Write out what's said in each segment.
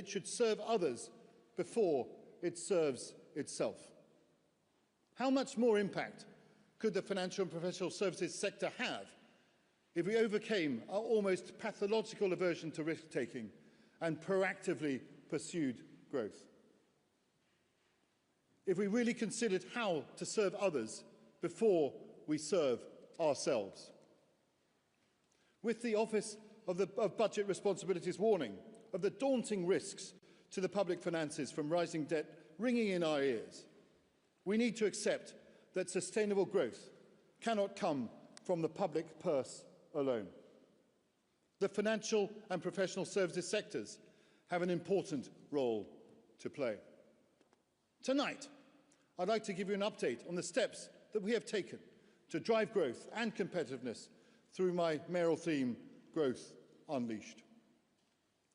it should serve others before it serves itself. How much more impact could the financial and professional services sector have if we overcame our almost pathological aversion to risk-taking and proactively pursued growth? If we really considered how to serve others before we serve ourselves? With the Office of Budget Responsibility's warning of the daunting risks to the public finances from rising debt ringing in our ears, we need to accept that sustainable growth cannot come from the public purse alone. The financial and professional services sectors have an important role to play. Tonight, I'd like to give you an update on the steps that we have taken to drive growth and competitiveness through my mayoral theme, Growth Unleashed.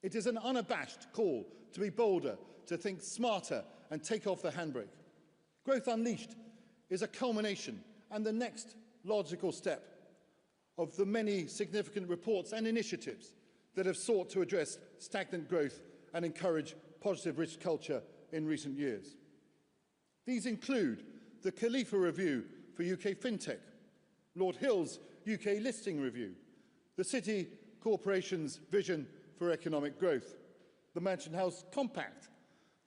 It is an unabashed call to be bolder, to think smarter and take off the handbrake. Growth Unleashed is a culmination and the next logical step of the many significant reports and initiatives that have sought to address stagnant growth and encourage positive risk culture in recent years. These include the Khalifa Review for UK FinTech, Lord Hill's UK Listing Review, the City Corporation's Vision for Economic Growth, the Mansion House Compact,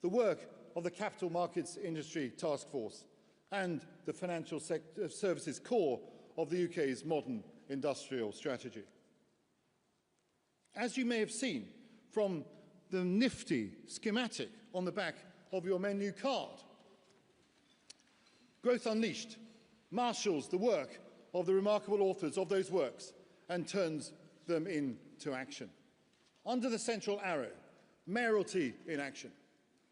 the work of the Capital Markets Industry Task Force, and the financial services core of the UK's modern industrial strategy. As you may have seen from the nifty schematic on the back of your menu card, Growth Unleashed marshals the work of the remarkable authors of those works and turns them into action. Under the central arrow, Mayoralty in Action,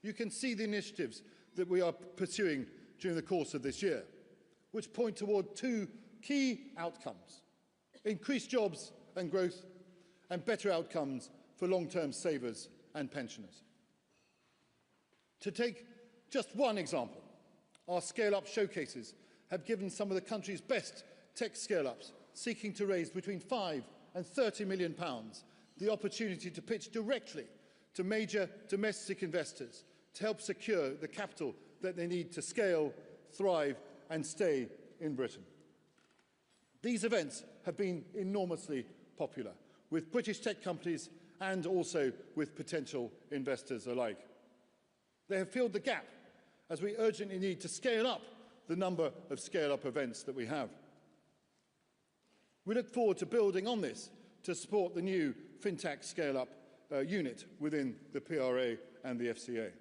you can see the initiatives that we are pursuing during the course of this year, which point toward two key outcomes: increased jobs and growth, and better outcomes for long-term savers and pensioners. To take just one example, our scale-up showcases have given some of the country's best tech scale-ups seeking to raise between £5 and £30 million the opportunity to pitch directly to major domestic investors to help secure the capital that they need to scale, thrive and stay in Britain. These events have been enormously popular with British tech companies and also with potential investors alike. They have filled the gap as we urgently need to scale up the number of scale-up events that we have. We look forward to building on this to support the new FinTech scale-up unit within the PRA and the FCA.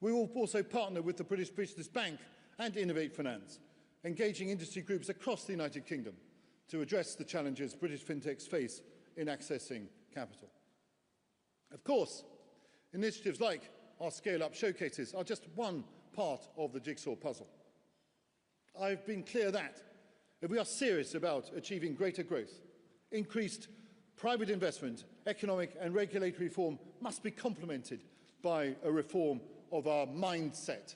We will also partner with the British Business Bank and Innovate Finance, engaging industry groups across the United Kingdom to address the challenges British fintechs face in accessing capital. Of course, initiatives like our scale-up showcases are just one part of the jigsaw puzzle. I've been clear that if we are serious about achieving greater growth, increased private investment, economic and regulatory reform must be complemented by a reform of our mindset.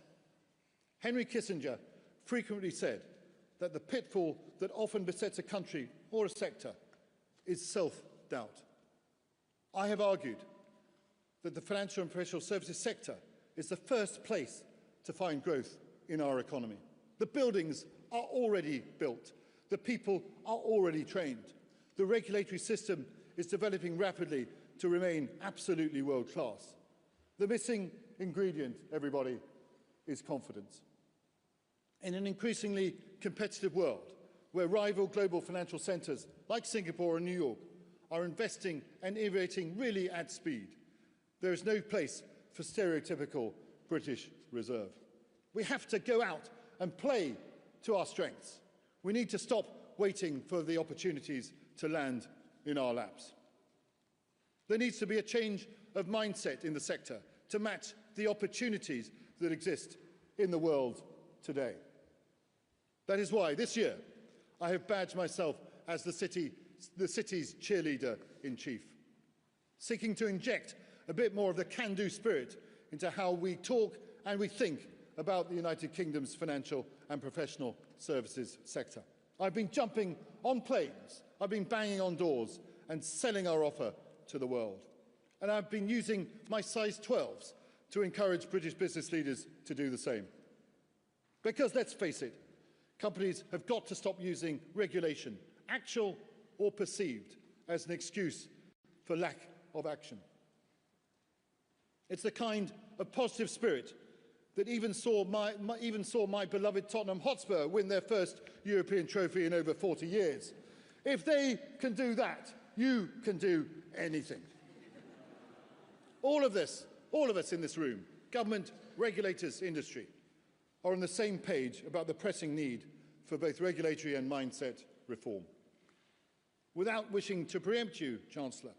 Henry Kissinger frequently said that the pitfall that often besets a country or a sector is self-doubt. I have argued that the financial and professional services sector is the first place to find growth in our economy. The buildings are already built. The people are already trained. The regulatory system is developing rapidly to remain absolutely world-class. The missing ingredient, everybody, is confidence. In an increasingly competitive world, where rival global financial centres like Singapore and New York are investing and innovating really at speed, there is no place for stereotypical British reserve. We have to go out and play to our strengths. We need to stop waiting for the opportunities to land in our laps. There needs to be a change of mindset in the sector to match the opportunities that exist in the world today. That is why this year I have badged myself as the city's cheerleader-in-chief, seeking to inject a bit more of the can-do spirit into how we talk and we think about the United Kingdom's financial and professional services sector. I've been jumping on planes, I've been banging on doors and selling our offer to the world. and I've been using my size 12s to encourage British business leaders to do the same. Because let's face it, companies have got to stop using regulation, actual or perceived, as an excuse for lack of action. It's the kind of positive spirit that even saw my beloved Tottenham Hotspur win their first European trophy in over 40 years. If they can do that, you can do anything. All of us in this room, government, regulators, industry, are on the same page about the pressing need for both regulatory and mindset reform. Without wishing to preempt you, Chancellor,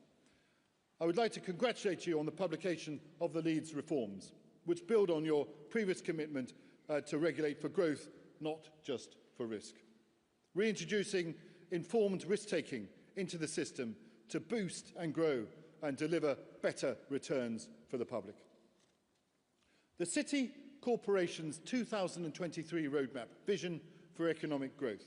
I would like to congratulate you on the publication of the Leeds reforms, which build on your previous commitment to regulate for growth, not just for risk. Reintroducing informed risk-taking into the system to boost and grow and deliver better returns for the public. The City Corporation's 2023 roadmap, Vision for Economic Growth,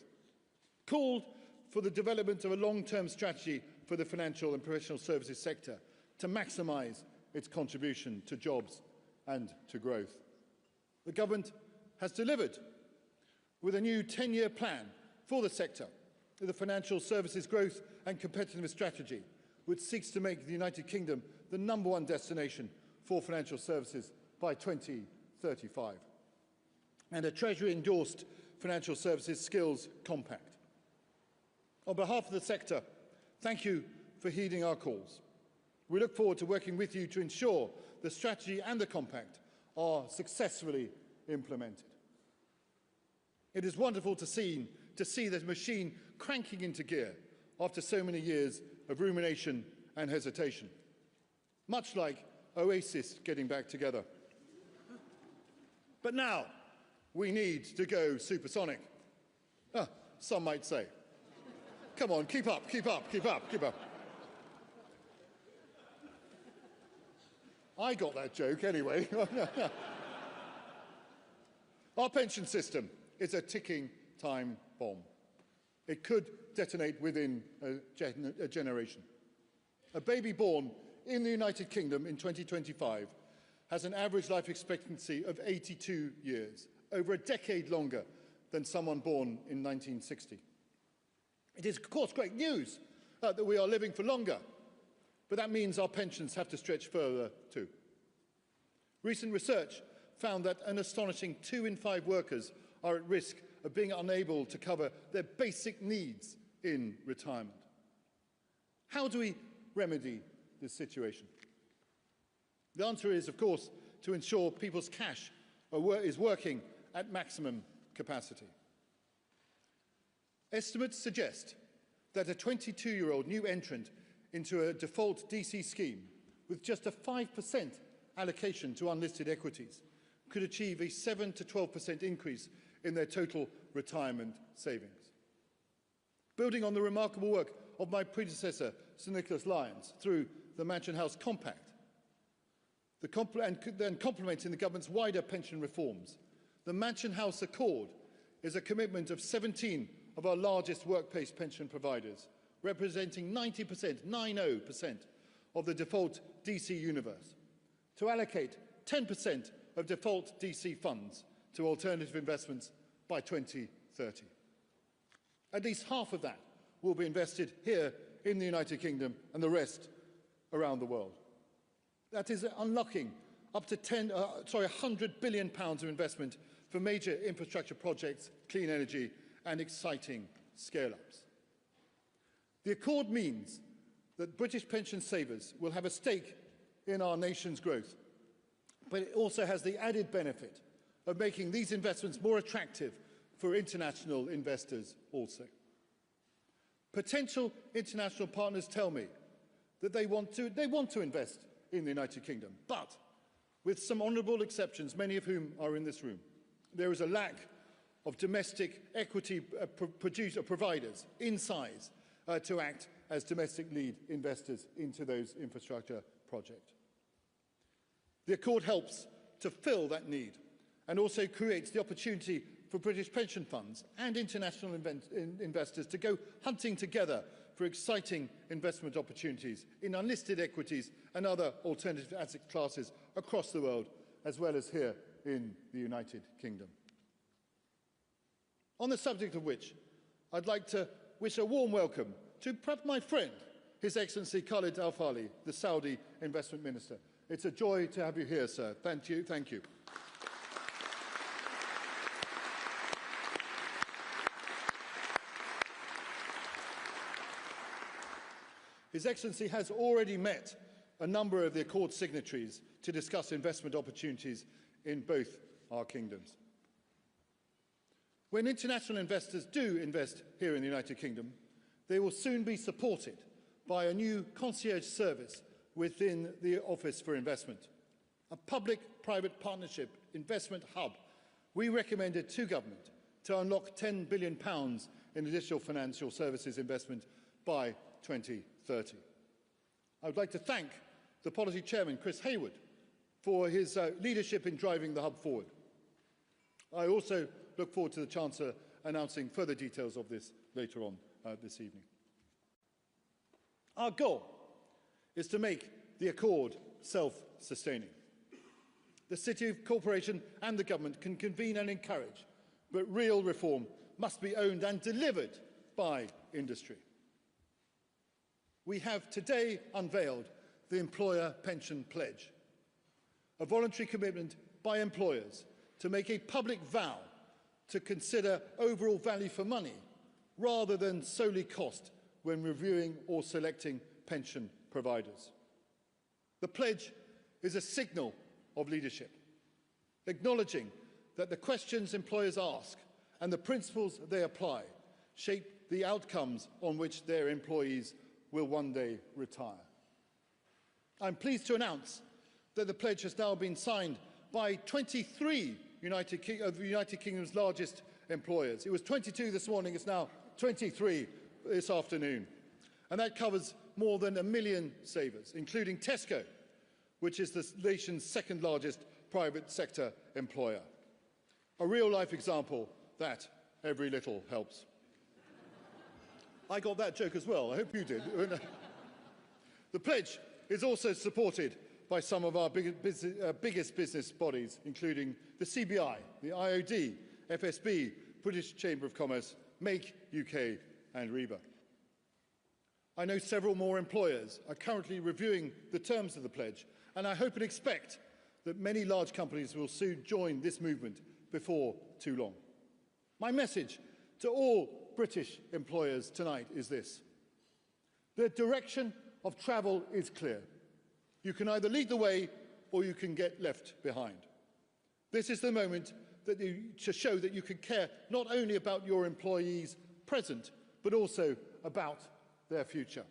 called for the development of a long-term strategy for the financial and professional services sector to maximise its contribution to jobs and to growth. The government has delivered with a new 10-year plan for the sector, the financial services growth and competitiveness strategy, which seeks to make the United Kingdom the #1 destination for financial services by 2035, and a Treasury-endorsed Financial Services Skills Compact. On behalf of the sector, thank you for heeding our calls. We look forward to working with you to ensure the strategy and the compact are successfully implemented. It is wonderful to see the machine cranking into gear after so many years of rumination and hesitation, much like Oasis getting back together. But now we need to go supersonic. Some might say. Come on, keep up, keep up, keep up, keep up. I got that joke anyway. Our pension system is a ticking time bomb. It could detonate within a generation. A baby born in the United Kingdom in 2025 has an average life expectancy of 82 years, over a decade longer than someone born in 1960. It is, of course, great news that we are living for longer, but that means our pensions have to stretch further too. Recent research found that an astonishing 2 in 5 workers are at risk of being unable to cover their basic needs in retirement. How do we remedy this situation? The answer is, of course, to ensure people's cash is working at maximum capacity. Estimates suggest that a 22-year-old new entrant into a default DC scheme with just a 5% allocation to unlisted equities could achieve a 7 to 12% increase in their total retirement savings. Building on the remarkable work of my predecessor, Sir Nicholas Lyons, through the Mansion House Compact, and then complementing the government's wider pension reforms, the Mansion House Accord is a commitment of 17 of our largest workplace pension providers, representing 90% of the default DC universe, to allocate 10% of default DC funds to alternative investments by 2030. At least half of that will be invested here in the United Kingdom and the rest around the world. That is unlocking up to £100 billion of investment for major infrastructure projects, clean energy and exciting scale-ups. The Accord means that British pension savers will have a stake in our nation's growth, but it also has the added benefit of making these investments more attractive for international investors also. Potential international partners tell me that they want to invest in the United Kingdom, but with some honourable exceptions, many of whom are in this room, there is a lack of domestic equity providers in size to act as domestic lead investors into those infrastructure projects. The Accord helps to fill that need and also creates the opportunity for British pension funds and international investors to go hunting together for exciting investment opportunities in unlisted equities and other alternative asset classes across the world, as well as here in the United Kingdom. On the subject of which, I'd like to wish a warm welcome to perhaps my friend, His Excellency Khalid Al Falih, the Saudi Investment Minister. It's a joy to have you here, sir. Thank you. Thank you. His Excellency has already met a number of the Accord signatories to discuss investment opportunities in both our kingdoms. When international investors do invest here in the United Kingdom, they will soon be supported by a new concierge service within the Office for Investment, a public-private partnership investment hub we recommended to government to unlock £10 billion in additional financial services investment by 2030. I would like to thank the Policy Chairman, Chris Hayward, for his leadership in driving the hub forward. I also look forward to the Chancellor announcing further details of this later on this evening. Our goal is to make the Accord self-sustaining. The City Corporation and the Government can convene and encourage, but real reform must be owned and delivered by industry. We have today unveiled the Employer Pension Pledge, a voluntary commitment by employers to make a public vow to consider overall value for money rather than solely cost when reviewing or selecting pension providers. The pledge is a signal of leadership, acknowledging that the questions employers ask and the principles they apply shape the outcomes on which their employees will one day retire. I'm pleased to announce that the pledge has now been signed by 23 of the United Kingdom's largest employers. It was 22 this morning, it's now 23 this afternoon. And that covers more than 1 million savers, including Tesco, which is the nation's second largest private sector employer. A real-life example that every little helps. I got that joke as well. I hope you did. The pledge is also supported by some of our biggest business bodies, including the CBI, the IOD, FSB, British Chamber of Commerce, Make UK and REBA. I know several more employers are currently reviewing the terms of the pledge, and I hope and expect that many large companies will soon join this movement before too long. My message to all British employers tonight is this: the direction of travel is clear. You can either lead the way or you can get left behind. This is the moment to show that you can care not only about your employees' present, but also about their future.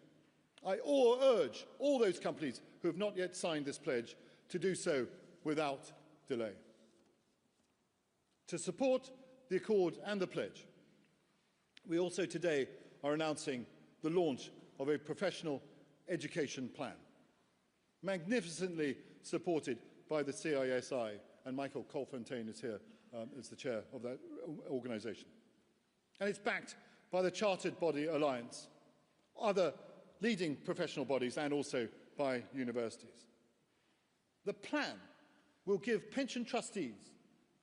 I urge all those companies who have not yet signed this pledge to do so without delay. To support the Accord and the pledge, we also today are announcing the launch of a professional education plan, magnificently supported by the CISI, and Michael Colfontaine is here as the chair of that organisation. And it's backed by the Chartered Body Alliance, other leading professional bodies, and also by universities. The plan will give pension trustees,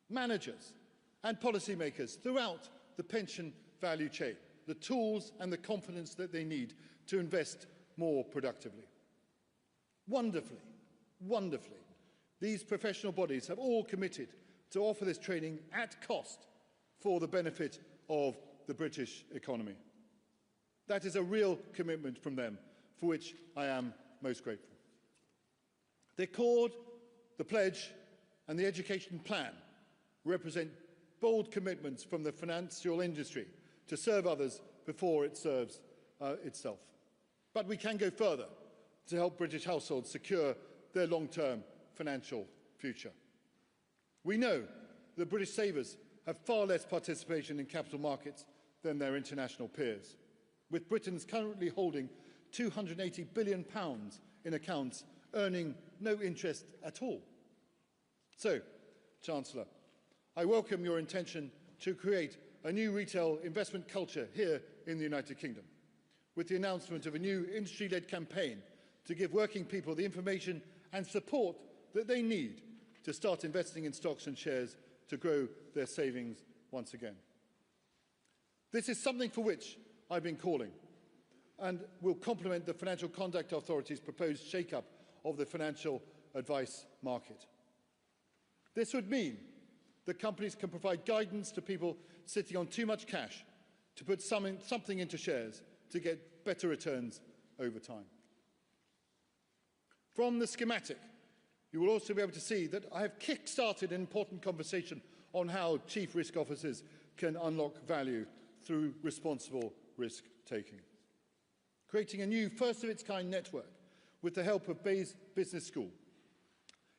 managers and policymakers throughout the pension value chain the tools and the confidence that they need to invest more productively. Wonderfully, these professional bodies have all committed to offer this training at cost for the benefit of the British economy. That is a real commitment from them, for which I am most grateful. The Accord, the Pledge and the Education Plan represent bold commitments from the financial industry to serve others before it serves itself. But we can go further to help British households secure their long-term financial future. We know that British savers have far less participation in capital markets than their international peers, with Britons currently holding £280 billion in accounts earning no interest at all. So, Chancellor, I welcome your intention to create a new retail investment culture here in the United Kingdom, with the announcement of a new industry-led campaign to give working people the information and support that they need to start investing in stocks and shares to grow their savings once again. This is something for which I've been calling and will complement the Financial Conduct Authority's proposed shake-up of the financial advice market. This would mean that companies can provide guidance to people sitting on too much cash to put something into shares to get better returns over time. From the schematic, you will also be able to see that I have kick-started an important conversation on how chief risk officers can unlock value through responsible risk-taking. Creating a new first-of-its-kind network with the help of BoE's Business School.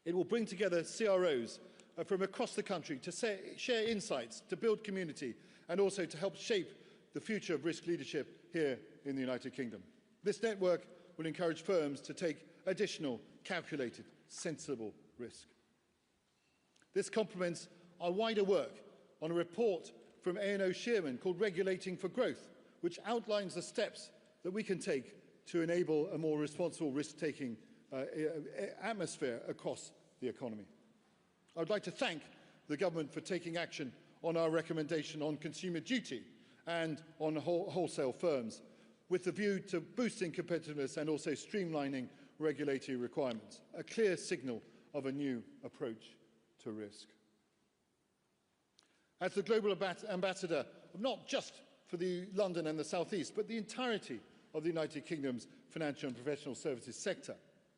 It will bring together CROs from across the country to share insights, to build community, and also to help shape the future of risk leadership here in the United Kingdom. This network will encourage firms to take additional, calculated, sensible risk. This complements our wider work on a report from A&O Shearman called Regulating for Growth, which outlines the steps that we can take to enable a more responsible risk-taking atmosphere across the economy. I would like to thank the government for taking action on our recommendation on consumer duty and on wholesale firms, with the view to boosting competitiveness and also streamlining regulatory requirements, a clear signal of a new approach to risk. As the global ambassador, not just for London and the South East, but the entirety of the United Kingdom's financial and professional services sector,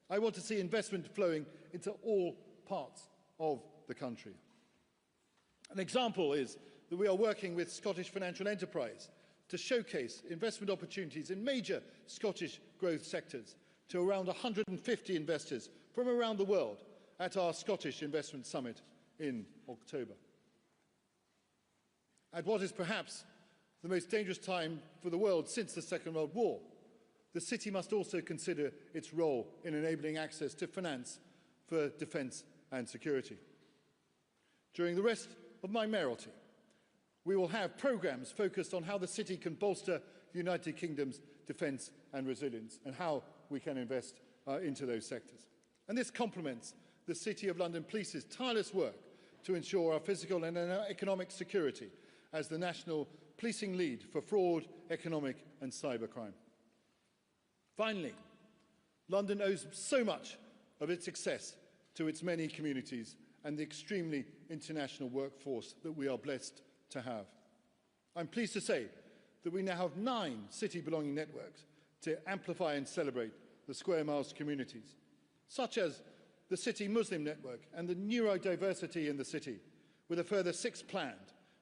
I want to see investment flowing into all parts of the country. An example is that we are working with Scottish Financial Enterprise to showcase investment opportunities in major Scottish growth sectors to around 150 investors from around the world at our Scottish Investment Summit in October. At what is perhaps the most dangerous time for the world since the Second World War, the city must also consider its role in enabling access to finance for defence and security. During the rest of my mayoralty, we will have programmes focused on how the city can bolster the United Kingdom's defence and resilience and how we can invest into those sectors. And this complements the City of London Police's tireless work to ensure our physical and economic security as the national policing lead for fraud, economic and cybercrime. Finally, London owes so much of its success to its many communities and the extremely international workforce that we are blessed to have. I'm pleased to say that we now have 9 city-belonging networks to amplify and celebrate the square miles communities, such as the City Muslim Network and the neurodiversity in the city, with a further 6 planned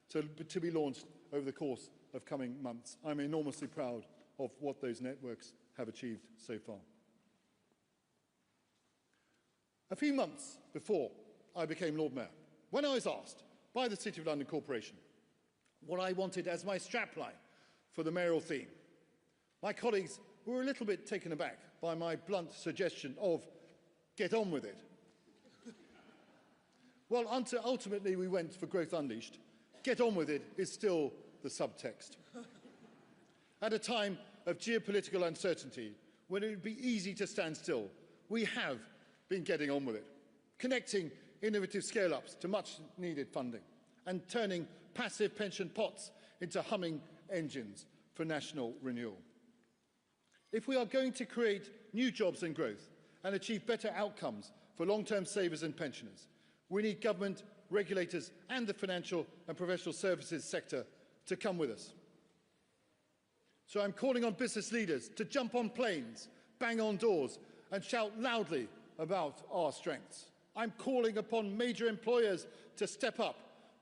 to be launched over the course of coming months. I'm enormously proud of what those networks have achieved so far. A few months before I became Lord Mayor, when I was asked by the City of London Corporation what I wanted as my strapline for the mayoral theme, my colleagues were a little bit taken aback by my blunt suggestion of "get on with it." Well, ultimately we went for Growth Unleashed. Get on with it is still the subtext. At a time of geopolitical uncertainty, when it would be easy to stand still, we have been getting on with it, connecting innovative scale-ups to much-needed funding and turning passive pension pots into humming engines for national renewal. If we are going to create new jobs and growth and achieve better outcomes for long-term savers and pensioners, we need government, regulators and the financial and professional services sector to come with us. So I'm calling on business leaders to jump on planes, bang on doors and shout loudly about our strengths. I'm calling upon major employers to step up,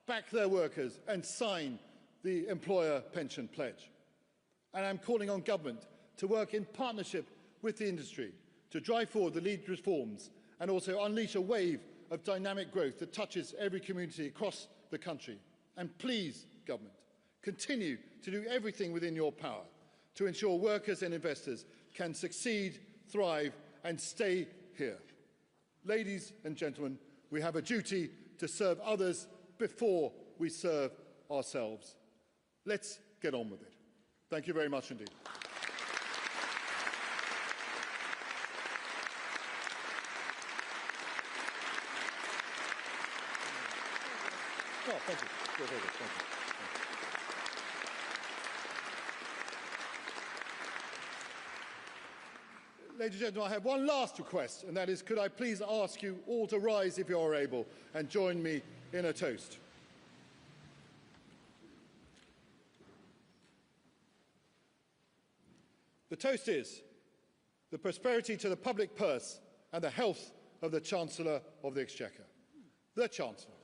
back their workers and sign the employer pension pledge. And I'm calling on government to work in partnership with the industry to drive forward the lead reforms and also unleash a wave of dynamic growth that touches every community across the country. And please, government, continue to do everything within your power to ensure workers and investors can succeed, thrive and stay here. Ladies and gentlemen, we have a duty to serve others before we serve ourselves. Let's get on with it. Thank you very much indeed. Oh, thank you. Thank you. Ladies and gentlemen, I have one last request, and that is, could I please ask you all to rise if you are able and join me in a toast. The toast is the prosperity to the public purse and the health of the Chancellor of the Exchequer. The Chancellor.